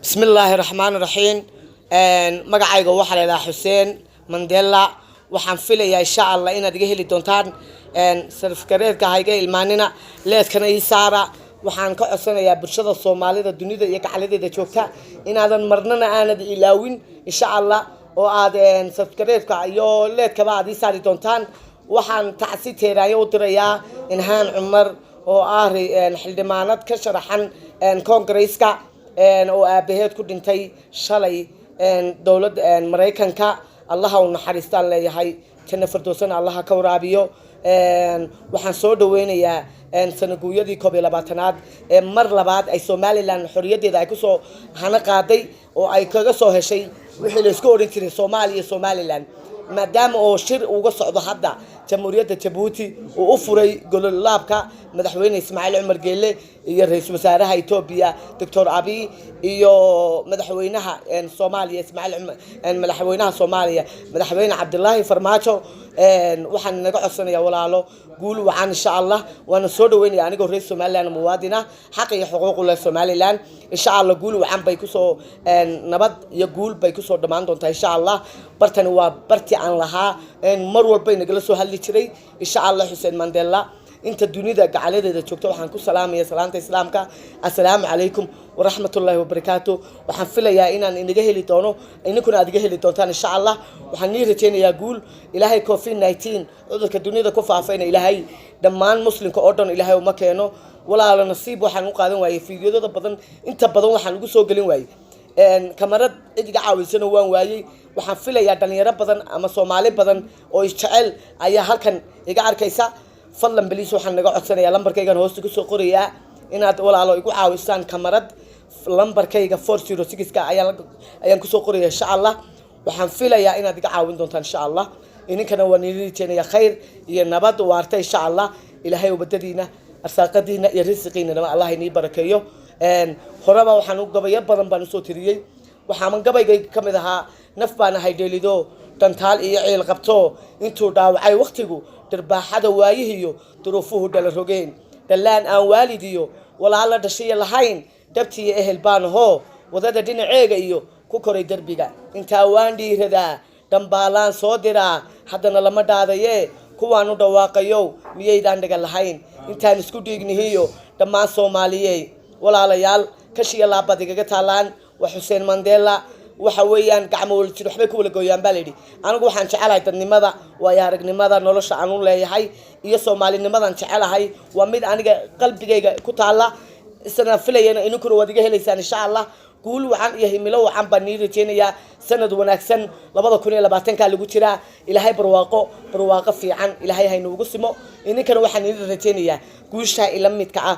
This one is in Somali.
بسم الله الرحمن الرحيم magacayga waxa la ilaa Xuseen Mandela waxaan filayaa insha Allah inaad iga heli doontaan sarifkareedka hayga ilmaanina leedkana ii saara waxaan ka codsanayaa bulshada Soomaalida dunida iyo gacaladeeda joogta inaadan marnana aanad ilaawin insha Allah oo aad sarifkareedka iyo leedkaba aad ii saari doontaan waxaan tacsi teeraayo u dirayaa Inhaan Cumar oo xildhibaanad ka sharaxan Congress-ka oo aabaheed ku dhintay shalay dawladda Mareykanka Allah uu naxariistaan leeyahay tan firdoosan Allah ka waraabiyo waxaan soo dhaweynayaa sanaguuyadii 12aad mar labaad ay Somaliland xorriyadeeda ay ku soo hana qaaday oo ay kaga soo heshay wixii la isku oran jiray Soomaaliya Somaliland maadaama oo shir uga socdo hadda jamhuuriyadda Djibouti oo u furay gololaabka madaxweyne Ismaaciil Cumar Geelle iyo ra'iisul wasaaraha Itoobiya Dr. Abiy iyo madaxweynaha Soomaaliya madaxweynaha Soomaaliya madaxweyne Cabdullaahi Farmaajo waxaan naga codsanayaa walaalo guul wacan insha Allah waana soo dhaweynaya anigoo reer Somaliland muwaadina xaq iyo xuquuq u leh Somaliland insha Allah guul wacan bay ku soo nabad iyo guul bay ku soo dhamaan doontaa insha Allah bartani waa barti aan lahaa mar walba inagala soo hadli jiray insha Allah Xuseen Mandela inta dunida gacaladeeda joogto waxaan ku salaamayaa salaanta islaamka assalaamu calaykum wa rahmatullaahi wa barakaatuh waxaan filayaa inaan inaga heli doono idinkuna aad iga heli doontaan insha Allah waxaan nii rajaynayaa guul ilaahay COVID-19 cudurka dunida ku faafayna ilaahay dhammaan muslimka oo dhan ilaahay uma keeno walaalo nasiib waxaan u qaadan waayay fiidiyada badan inta badan waxaan ugu soo galin waayay kamarad idiga caawisana waan waayay waxaan filayaa dhalinyaro badan ama Soomaali badan oo jecel ayaa halkan iga arkaysa fadlan baliis waxaan naga codsanayaa lambarkayga hoosta ku soo qorayaa inaad walaalo igu caawisaan kamarad lambarkayga 406 ayaan ku soo qorayaa insha Allah waxaan filayaa inaad iga caawin doontaan insha Allah idinkana waan idin khayr iyo nabad waarta insha Allah ilaahay ubadadiina arsaaqadiina iyo risqiina Allah inii barakeeyo horaba waxaan u gabayo badan baan soo tiriyay waxaan gabayga kamid ahaa naf baan ahay dheelido dantaal iyo ciil qabto intuu dhaawacay waqtigu darbaaxada waayihiyo duruufuhu dhala rogeen dalaan aan waalidiyo walaala dhashay lahayn dabtii ehel baan hoo wadada dhinaceega iyo ku koray darbiga inta waan dhiiradaa dambaalaan soo diraa haddana lama dhaadaye kuwaan u dhawaaqayo miyaydaan dhaga lahayn intaan isku dhiignihiyo dhammaan Soomaaliyeey walaalayaal kashiya laabadiga taalaan wa Xuseen Mandela waxa weeyaan gacmo wal jir waxbay ku wala gooyaan baalidi anigu waxaan jecelahay dadnimada waa aragnimada nolosha aan u leeyahay iyo Soomaalinimadan jecelahay waa mid aniga qalbigayga ku taala isna filayna inuu ku wadiga helaysaan insha Allah guul wacan iyo himilo wacan baan rajeynayaa sanad wanaagsan 2020 ka lagu jira ilaahay barwaaqo fiican ilaahay haynu ugu simo idinkana waxaan rajeynayaa guusha ila midka ah